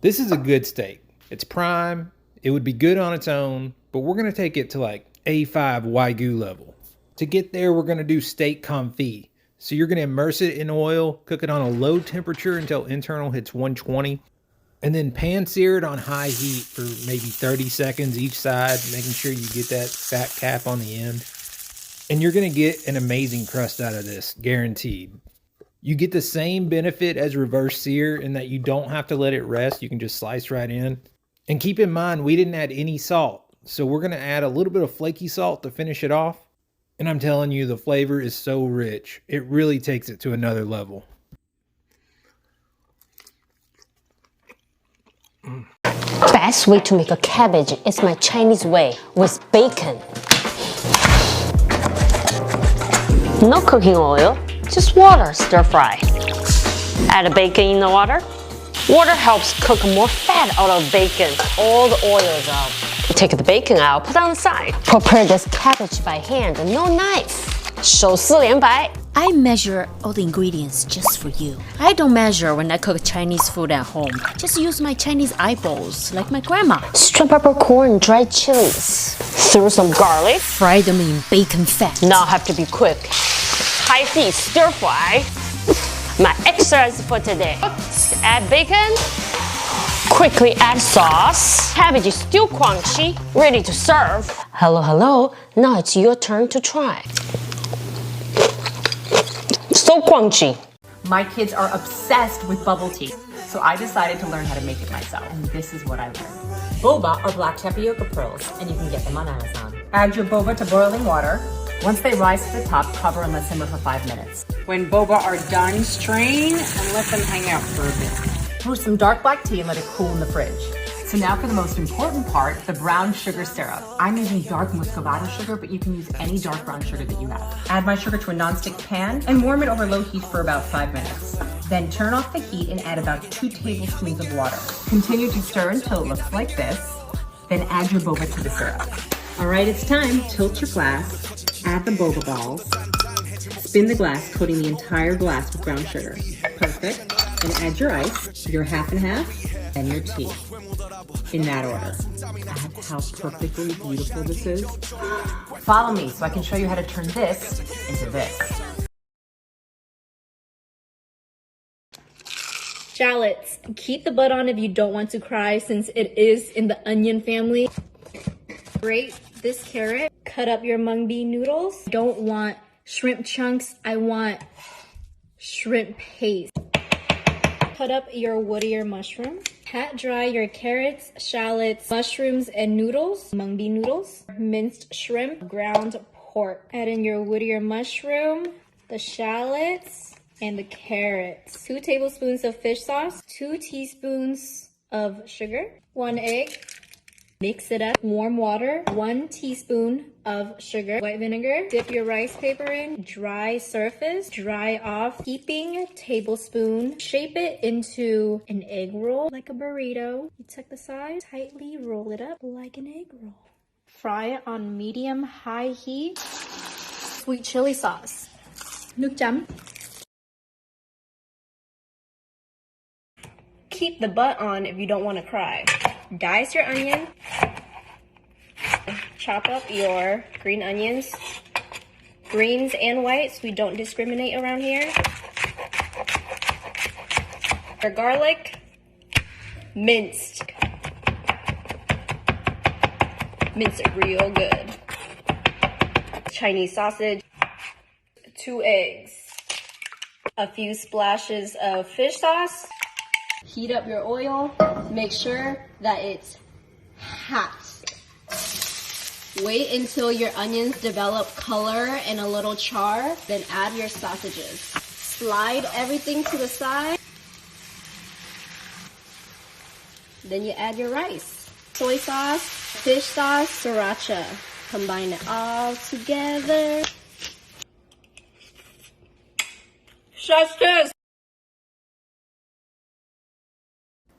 This is a good steak. It's prime. It would be good on its own, but we're going to take it to like A5 Wagyu level. To get there, we're going to do steak confit. So you're going to immerse it in oil, cook it on a low temperature until internal hits 120, and then pan sear it on high heat for maybe 30 seconds each side, making sure you get that fat cap on the end. And you're going to get an amazing crust out of this, guaranteed. You get the same benefit as reverse sear in that you don't have to let it rest. You can just slice right in. And keep in mind, we didn't add any salt. So we're going to add a little bit of flaky salt to finish it off. And I'm telling you, the flavor is so rich. It really takes it to another level. Best way to make a cabbage is my Chinese way, with bacon. No cooking oil, just water, stir fry. Add the bacon in the water. Water helps cook more fat out of bacon. All the oil is out. Take the bacon out, put on the side. Prepare this cabbage by hand, no knife. 手撕连白. I measure all the ingredients just for you. I don't measure when I cook Chinese food at home. Just use my Chinese eyeballs, like my grandma. Shrimp peppercorn, dried chilies. Throw some garlic. Fry them in bacon fat. Now have to be quick. High heat, stir fry. My exercise for today. Add bacon. Quickly add sauce. Cabbage is still crunchy, ready to serve. Hello, hello. Now it's your turn to try. So crunchy. My kids are obsessed with bubble tea, so I decided to learn how to make it myself, and this is what I learned. Boba are black tapioca pearls, and you can get them on Amazon. Add your boba to boiling water. Once they rise to the top, cover and let simmer for 5 minutes. When boba are done, strain and let them hang out for a bit. Brew some dark black tea and let it cool in the fridge. So now for the most important part, the brown sugar syrup. I'm using dark muscovado sugar, but you can use any dark brown sugar that you have. Add my sugar to a nonstick pan and warm it over low heat for about 5 minutes. Then turn off the heat and add about 2 tablespoons of water. Continue to stir until it looks like this. Then add your boba to the syrup. All right, it's time. Tilt your glass, add the boba balls, spin the glass, coating the entire glass with brown sugar. Perfect. And add your ice, your half and half, and your tea. In that order. Add how perfectly beautiful this is. Follow me so I can show you how to turn this into this. Shallots. Keep the butt on if you don't want to cry, since it is in the onion family. Grate this carrot. Cut up your mung bean noodles. Don't want shrimp chunks. I want shrimp paste. Cut up your woodier mushroom. Pat dry your carrots, shallots, mushrooms, and noodles, mung bean noodles, minced shrimp, ground pork. Add in your woodier mushroom, the shallots, and the carrots. 2 tablespoons of fish sauce, 2 teaspoons of sugar, 1 egg. Mix it up. Warm water, 1 teaspoon of sugar, white vinegar. Dip your rice paper in. Dry surface, dry off. Heaping tablespoon. Shape it into an egg roll, like a burrito. You tuck the side, tightly roll it up like an egg roll. Fry it on medium-high heat. Sweet chili sauce. Nước chấm. Keep the butt on if you don't want to cry. Dice your onion. Chop up your green onions. Greens and whites, we don't discriminate around here. Your garlic, minced. Mince it real good. Chinese sausage, 2 eggs, a few splashes of fish sauce. Heat up your oil. Make sure that it's hot. Wait until your onions develop color and a little char, then add your sausages. Slide everything to the side. Then you add your rice. Soy sauce, fish sauce, sriracha. Combine it all together. Chef's kiss!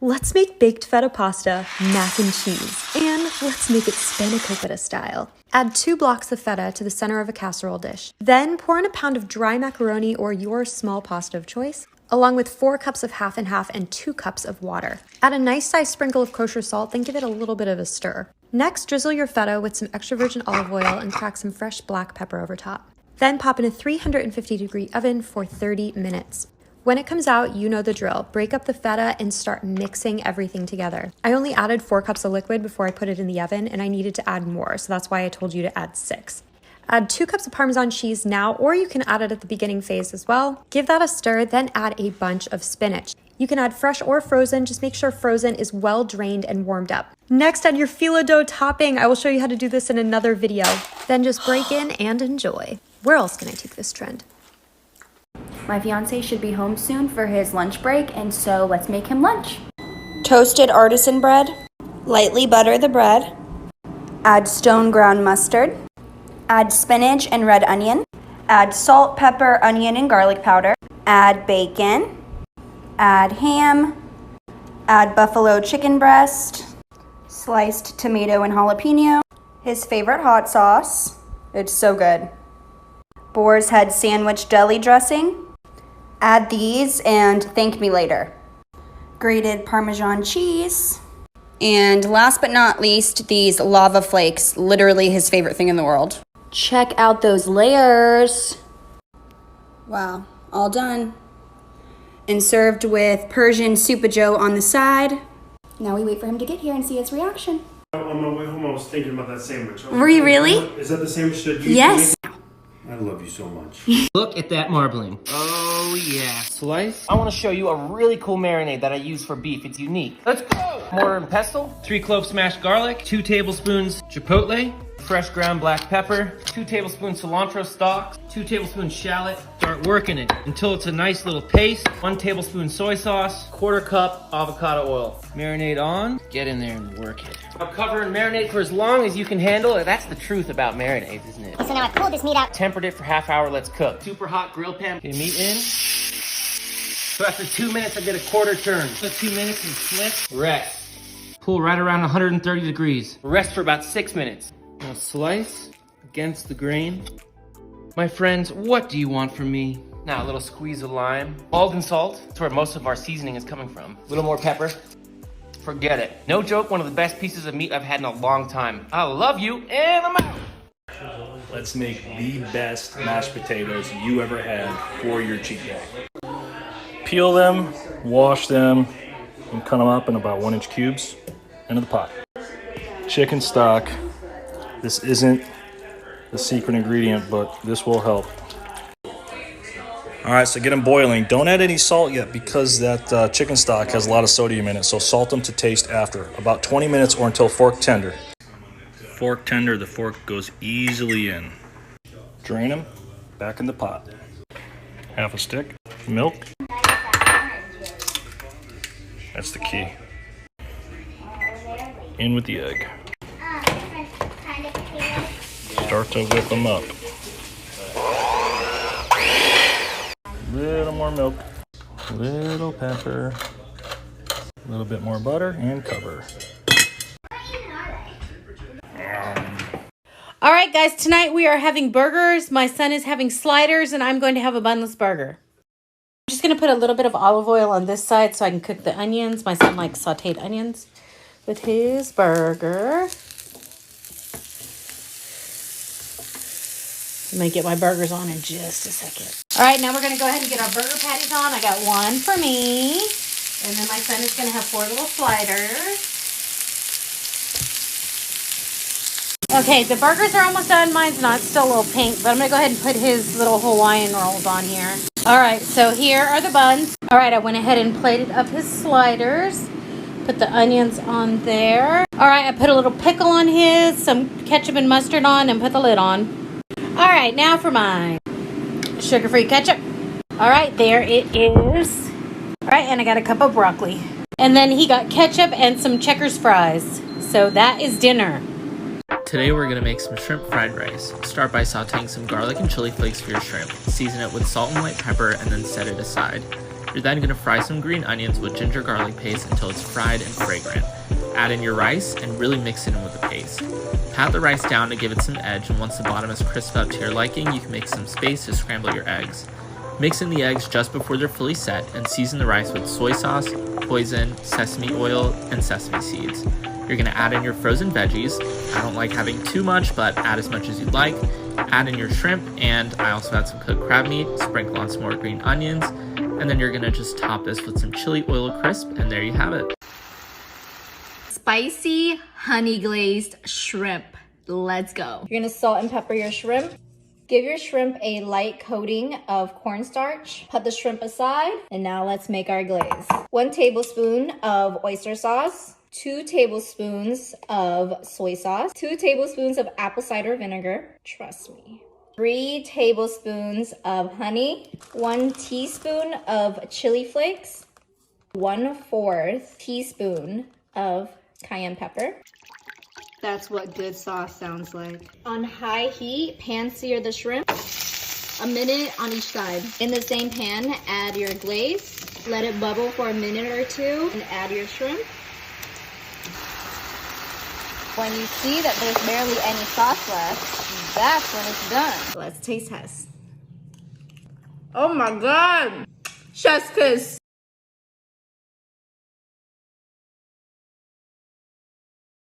Let's make baked feta pasta, mac and cheese, and let's make it spanakopita style. Add 2 blocks of feta to the center of a casserole dish. Then pour in a pound of dry macaroni or your small pasta of choice. along with 4 cups of half and half and 2 cups of water. Add a nice sized sprinkle of kosher salt, then give it a little bit of a stir. Next, drizzle your feta with some extra virgin olive oil and crack some fresh black pepper over top. Then pop in a 350-degree oven for 30 minutes. When it comes out, you know the drill. Break up the feta and start mixing everything together. I only added 4 cups of liquid before I put it in the oven, and I needed to add more, so that's why I told you to add 6. Add 2 cups of Parmesan cheese now, or you can add it at the beginning phase as well. Give that a stir, then add a bunch of spinach. You can add fresh or frozen, just make sure frozen is well drained and warmed up. Next, add your phyllo dough topping. I will show you how to do this in another video. Then just break in and enjoy. Where else can I take this trend? My fiance should be home soon for his lunch break, and so let's make him lunch. Toasted artisan bread. Lightly butter the bread. Add stone ground mustard. Add spinach and red onion. Add salt, pepper, onion, and garlic powder. Add bacon. Add ham. Add buffalo chicken breast. Sliced tomato and jalapeno. His favorite hot sauce. It's so good. Boar's Head sandwich deli dressing. Add these and thank me later. Grated Parmesan cheese. And last but not least, these lava flakes, literally his favorite thing in the world. Check out those layers. Wow, all done. And served with Persian Soup-a-Joe on the side. Now we wait for him to get here and see his reaction. On my way home, I was thinking about that sandwich. Were you really? Is that the sandwich that you Yes. I love you so much. Look at that marbling. Oh yeah. Slice. I want to show you a really cool marinade that I use for beef. It's unique. Let's go. Mortar and pestle. 3 cloves smashed garlic. 2 tablespoons chipotle. Fresh ground black pepper. 2 tablespoons cilantro stalks. 2 tablespoons shallot. Start working it until it's a nice little paste. 1 tablespoon soy sauce. 1/4 cup avocado oil. Marinade on. Get in there and work it. I'll cover and marinate for as long as you can handle it. That's the truth about marinades, isn't it? So now I pulled this meat out. Tempered it for half hour. Let's cook. Super hot grill pan. Get meat in. So after 2 minutes, I get a quarter turn. So 2 minutes and flip. Rest. Pull right around 130 degrees. Rest for about 6 minutes. Now slice against the grain. My friends, what do you want from me? Now a little squeeze of lime. Alden salt. That's where most of our seasoning is coming from. A little more pepper. Forget it. No joke, one of the best pieces of meat I've had in a long time. I love you, and I'm out. Let's make the best mashed potatoes you ever had for your cheat day. Peel them, wash them, and cut them up in about 1-inch cubes into the pot. Chicken stock. This isn't the secret ingredient, but this will help. All right, so get them boiling. Don't add any salt yet because that chicken stock has a lot of sodium in it, so salt them to taste after. About 20 minutes or until fork tender. Fork tender, the fork goes easily in. Drain them, back in the pot. Half a stick, milk. That's the key. In with the egg. Start to whip them up. Little more milk, little pepper, a little bit more butter, and cover. All right, guys, tonight we are having burgers. My son is having sliders, and I'm going to have a bunless burger. I'm just going to put a little bit of olive oil on this side so I can cook the onions. My son likes sauteed onions with his burger. I'm going to get my burgers on in just a second. All right, now we're going to go ahead and get our burger patties on. I got 1 for me. And then my son is going to have 4 little sliders. Okay, the burgers are almost done. Mine's not, it's still a little pink, but I'm going to go ahead and put his little Hawaiian rolls on here. All right, so here are the buns. All right, I went ahead and plated up his sliders. Put the onions on there. All right, I put a little pickle on his, some ketchup and mustard on, and put the lid on. All right, now for mine. Sugar-free ketchup. All right, there it is. All right, and I got a cup of broccoli. And then he got ketchup and some Checkers fries. So that is dinner. Today we're going to make some shrimp fried rice. Start by sauteing some garlic and chili flakes for your shrimp. Season it with salt and white pepper and then set it aside. You're then going to fry some green onions with ginger garlic paste until it's fried and fragrant. Add in your rice and really mix it in with the paste. Pat the rice down to give it some edge, and once the bottom is crisp up to your liking, you can make some space to scramble your eggs. Mix in the eggs just before they're fully set and season the rice with soy sauce, hoisin, sesame oil, and sesame seeds. You're gonna add in your frozen veggies. I don't like having too much, but add as much as you'd like. Add in your shrimp, and I also add some cooked crab meat, sprinkle on some more green onions, and then you're gonna just top this with some chili oil crisp, and there you have it. Spicy honey glazed shrimp. Let's go. You're gonna salt and pepper your shrimp. Give your shrimp a light coating of cornstarch. Put the shrimp aside, and now let's make our glaze. 1 tablespoon of oyster sauce, 2 tablespoons of soy sauce, 2 tablespoons of apple cider vinegar, trust me, 3 tablespoons of honey, 1 teaspoon of chili flakes, 1/4 teaspoon of cayenne pepper. That's what good sauce sounds like. On high heat, pan sear the shrimp, a minute on each side. In the same pan, add your glaze, let it bubble for a minute or 2, and add your shrimp. When you see that there's barely any sauce left, that's when it's done. Let's taste test. Oh my God! Chef's kiss.